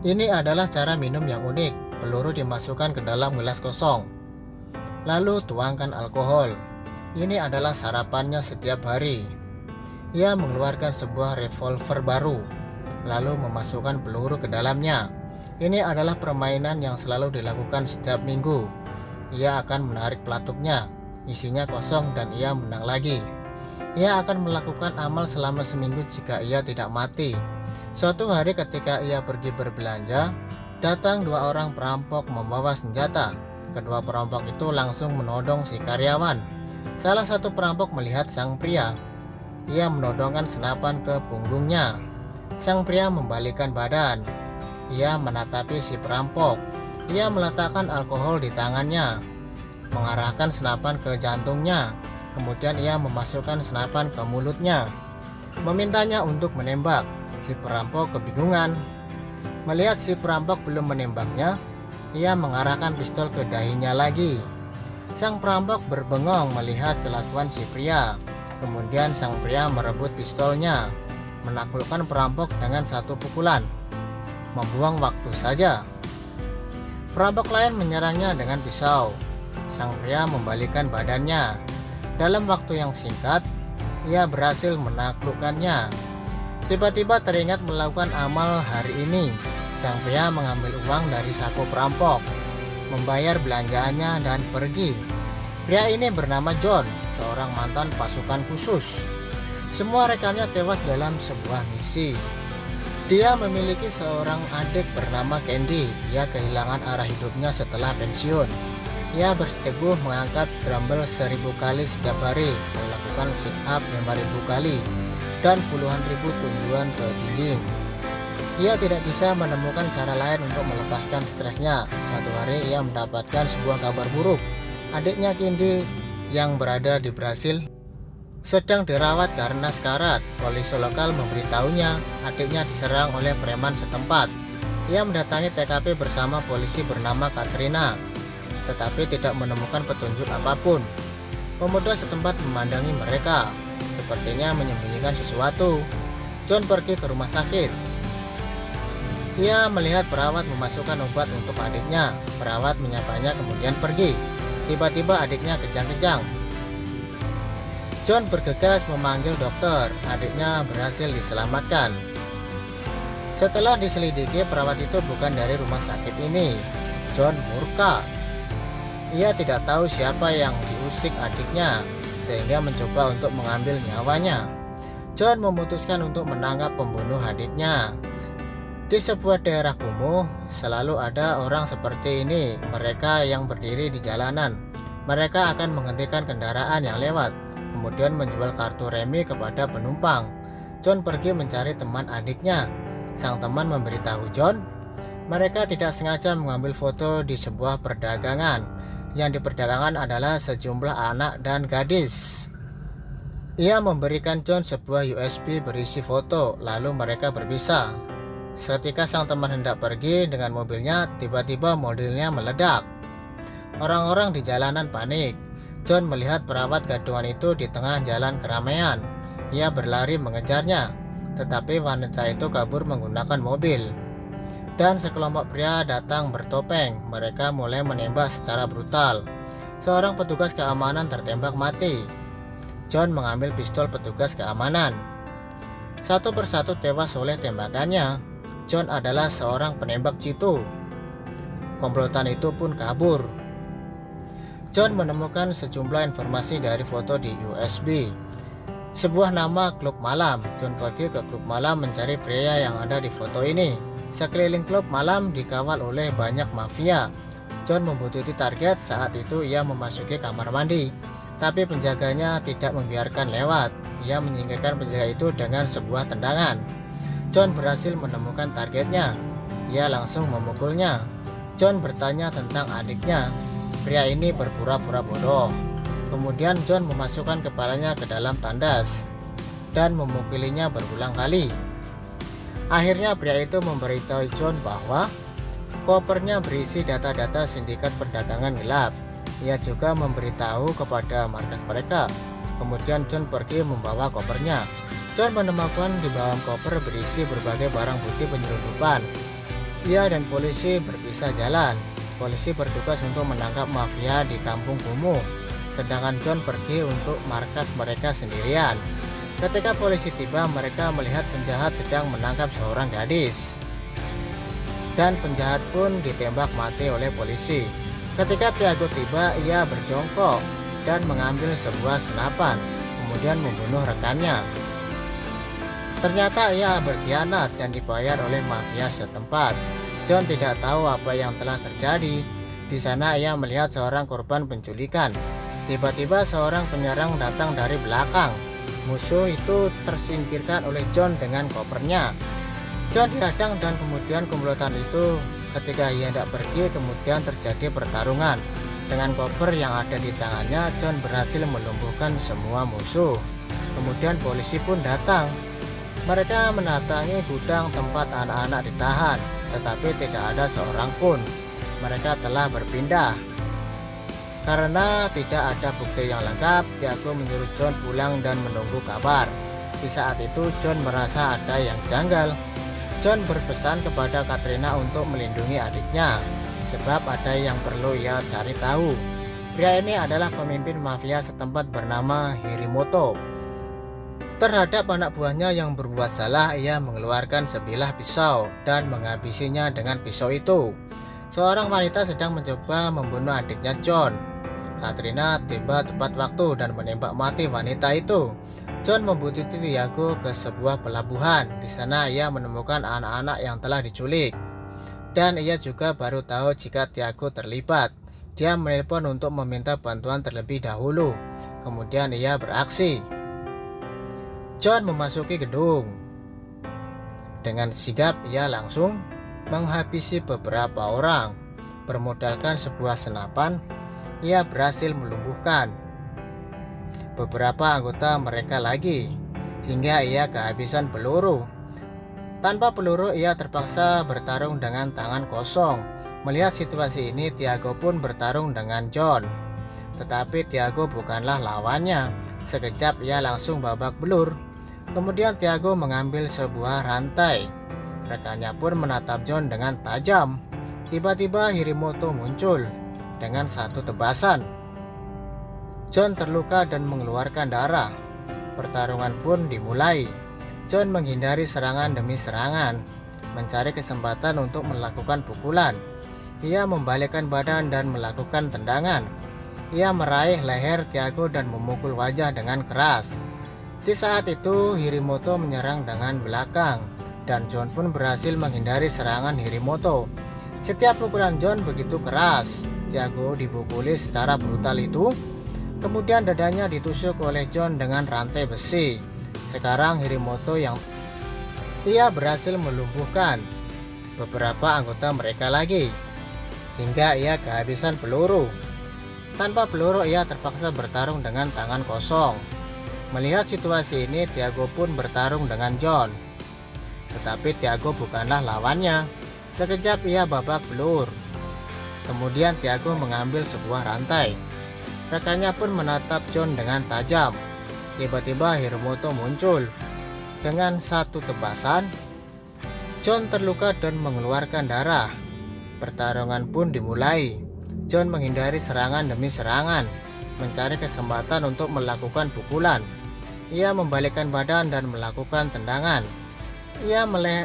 Ini adalah cara minum yang unik. Peluru dimasukkan ke dalam gelas kosong, lalu tuangkan alkohol. Ini adalah sarapannya setiap hari. Ia mengeluarkan sebuah revolver baru, lalu memasukkan peluru ke dalamnya. Ini adalah permainan yang selalu dilakukan setiap minggu. Ia akan menarik pelatuknya, isinya kosong dan ia menang lagi. Ia akan melakukan amal selama seminggu jika ia tidak mati. Suatu hari ketika ia pergi berbelanja, datang dua orang perampok membawa senjata. Kedua perampok itu langsung menodong si karyawan. Salah satu perampok melihat sang pria. Ia menodongkan senapan ke punggungnya. Sang pria membalikkan badan. Ia menatapi si perampok. Ia meletakkan alkohol di tangannya, mengarahkan senapan ke jantungnya. Kemudian ia memasukkan senapan ke mulutnya, memintanya untuk menembak. Si perampok kebingungan. Melihat si perampok belum menembaknya, ia mengarahkan pistol ke dahinya lagi. Sang perampok berbengong melihat kelakuan si pria. Kemudian sang pria merebut pistolnya, menaklukkan perampok dengan satu pukulan. Membuang waktu saja. Perampok lain menyerangnya dengan pisau. Sang pria membalikkan badannya. Dalam waktu yang singkat, ia berhasil menaklukkannya. Tiba-tiba teringat melakukan amal hari ini. Sang pria mengambil uang dari saku perampok, membayar belanjaannya dan pergi. Pria ini bernama John, seorang mantan pasukan khusus. Semua rekannya tewas dalam sebuah misi. Dia memiliki seorang adik bernama Candy. Dia kehilangan arah hidupnya setelah pensiun. Ia bersiteguh mengangkat dumbbell 1000 kali setiap hari, melakukan sit up 5000 kali, dan puluhan ribu tumbuhan ke dinding. Ia tidak bisa menemukan cara lain untuk melepaskan stresnya. Suatu hari ia mendapatkan sebuah kabar buruk. Adiknya Candy yang berada di Brasil sedang dirawat karena sekarat. Polisi lokal memberitahunya adiknya diserang oleh preman setempat. Ia mendatangi TKP bersama polisi bernama Katrina, tetapi tidak menemukan petunjuk apapun. Pemuda setempat memandangi mereka, sepertinya menyembunyikan sesuatu. John pergi ke rumah sakit. Ia melihat perawat memasukkan obat untuk adiknya. Perawat menyapanya kemudian pergi. Tiba-tiba adiknya kejang-kejang. John bergegas memanggil dokter. Adiknya berhasil diselamatkan. Setelah diselidiki, perawat itu bukan dari rumah sakit ini. John murka. Ia tidak tahu siapa yang diusik adiknya, sehingga mencoba untuk mengambil nyawanya. John memutuskan untuk menangkap pembunuh adiknya. Di sebuah daerah kumuh, selalu ada orang seperti ini. Mereka yang berdiri di jalanan. Mereka akan menghentikan kendaraan yang lewat, kemudian menjual kartu remi kepada penumpang. John pergi mencari teman adiknya. Sang teman memberitahu John, mereka tidak sengaja mengambil foto di sebuah perdagangan. Yang diperdagangkan adalah sejumlah anak dan gadis. Ia memberikan John sebuah USB berisi foto, lalu mereka berpisah. Ketika sang teman hendak pergi dengan mobilnya, tiba-tiba mobilnya meledak. Orang-orang di jalanan panik. John melihat perawat gadungan itu di tengah jalan keramaian. Ia berlari mengejarnya, tetapi wanita itu kabur menggunakan mobil. Dan sekelompok pria datang bertopeng. Mereka mulai menembak secara brutal. Seorang petugas keamanan tertembak mati. John mengambil pistol petugas keamanan. Satu persatu tewas oleh tembakannya. John adalah seorang penembak jitu. Komplotan itu pun kabur. John menemukan sejumlah informasi dari foto di USB. Sebuah nama klub malam. John pergi ke klub malam mencari pria yang ada di foto ini. Sekeliling klub malam dikawal oleh banyak mafia. John membutuhkan target. Saat itu ia memasuki kamar mandi, tapi penjaganya tidak membiarkan lewat. Ia menyingkirkan penjaga itu dengan sebuah tendangan. John berhasil menemukan targetnya. Ia langsung memukulnya. John bertanya tentang adiknya. Pria ini berpura-pura bodoh. Kemudian John memasukkan kepalanya ke dalam tandas dan memukulinya berulang kali. Akhirnya pria itu memberitahu John bahwa kopernya berisi data-data sindikat perdagangan gelap. Ia juga memberitahu kepada markas mereka. Kemudian John pergi membawa kopernya. John menemukan di dalam koper berisi berbagai barang bukti penyelundupan. Ia dan polisi berpisah jalan. Polisi bertugas untuk menangkap mafia di kampung kumuh, sedangkan John pergi untuk markas mereka sendirian. Ketika polisi tiba, mereka melihat penjahat sedang menangkap seorang gadis, dan penjahat pun ditembak mati oleh polisi. Ketika Tiago tiba, ia berjongkok dan mengambil sebuah senapan, kemudian membunuh rekannya. Ternyata ia berkhianat dan dibayar oleh mafia setempat. John tidak tahu apa yang telah terjadi. Di sana ia melihat seorang korban penculikan. Tiba-tiba seorang penyerang datang dari belakang. Musuh itu tersingkirkan oleh John dengan kopernya. John dihadang dan kemudian komplotan itu ketika ia hendak pergi, kemudian terjadi pertarungan. Dengan koper yang ada di tangannya, John berhasil melumpuhkan semua musuh. Kemudian polisi pun datang. Mereka mendatangi gudang tempat anak-anak ditahan, tetapi tidak ada seorang pun. Mereka telah berpindah. Karena tidak ada bukti yang lengkap, Tiago menyuruh John pulang dan menunggu kabar. Di saat itu John merasa ada yang janggal. John berpesan kepada Katrina untuk melindungi adiknya, sebab ada yang perlu ia cari tahu. Pria ini adalah pemimpin mafia setempat bernama Hirimoto. Terhadap anak buahnya yang berbuat salah, ia mengeluarkan sebilah pisau dan menghabisinya dengan pisau itu. Seorang wanita sedang mencoba membunuh adiknya John. Katrina tiba tepat waktu dan menembak mati wanita itu. John membutuhkan Tiago ke sebuah pelabuhan. Di sana ia menemukan anak-anak yang telah diculik. Dan ia juga baru tahu jika Tiago terlibat. Dia menelpon untuk meminta bantuan terlebih dahulu. Kemudian ia beraksi. John memasuki gedung. Dengan sigap ia langsung menghabisi beberapa orang. Bermodalkan sebuah senapan, ia berhasil melumpuhkan beberapa anggota mereka lagi, hingga ia kehabisan peluru. Tanpa peluru, ia terpaksa bertarung dengan tangan kosong. Melihat situasi ini, Tiago pun bertarung dengan John. Tetapi Tiago bukanlah lawannya. Sekejap ia langsung babak belur. Kemudian Tiago mengambil sebuah rantai. Rekannya pun menatap John dengan tajam. Tiba-tiba Hirimoto muncul dengan satu tebasan. John terluka dan mengeluarkan darah. Pertarungan pun dimulai. John menghindari serangan demi serangan, mencari kesempatan untuk melakukan pukulan. Ia membalikkan badan dan melakukan tendangan. Ia meraih leher Tiago dan memukul wajah dengan keras. Di saat itu Hirimoto menyerang dengan belakang, dan John pun berhasil menghindari serangan Hirimoto. Setiap pukulan John begitu keras. Tiago dipukuli secara brutal itu. Kemudian dadanya ditusuk oleh John dengan rantai besi. Sekarang Hirimoto yang ia berhasil melumpuhkan beberapa anggota mereka lagi, hingga ia kehabisan peluru. Tanpa peluru, ia terpaksa bertarung dengan tangan kosong. Melihat situasi ini, Tiago pun bertarung dengan John. Tetapi Tiago bukanlah lawannya. Sekejap ia babak belur. Kemudian Tiago mengambil sebuah rantai. Rekannya pun menatap John dengan tajam. Tiba-tiba Hirimoto muncul. Dengan satu tebasan, John terluka dan mengeluarkan darah. Pertarungan pun dimulai. John menghindari serangan demi serangan, mencari kesempatan untuk melakukan pukulan. Ia membalikkan badan dan melakukan tendangan. Ia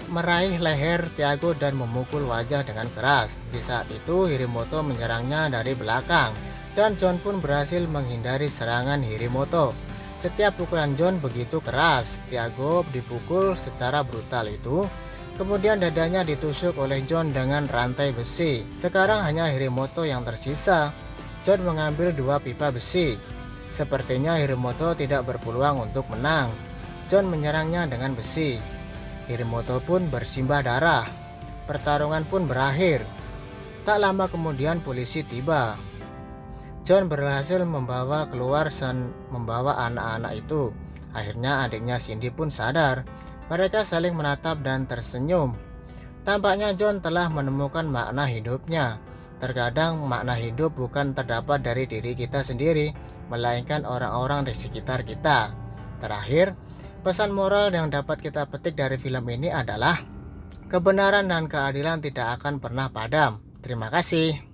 meraih leher Tiago dan memukul wajah dengan keras. Di saat itu Hirimoto menyerangnya dari belakang, dan John pun berhasil menghindari serangan Hirimoto. Setiap pukulan John begitu keras. Tiago dipukul secara brutal itu. Kemudian dadanya ditusuk oleh John dengan rantai besi. Sekarang hanya Hirimoto yang tersisa. John mengambil dua pipa besi. Sepertinya Hirimoto tidak berpeluang untuk menang. John menyerangnya dengan besi. Hirimoto pun bersimbah darah. Pertarungan pun berakhir. Tak lama kemudian polisi tiba. John berhasil membawa anak-anak itu. Akhirnya adiknya Cindy pun sadar. Mereka saling menatap dan tersenyum. Tampaknya John telah menemukan makna hidupnya. Terkadang makna hidup bukan terdapat dari diri kita sendiri, melainkan orang-orang di sekitar kita. Terakhir, pesan moral yang dapat kita petik dari film ini adalah Kebenaran dan keadilan tidak akan pernah padam. Terima kasih.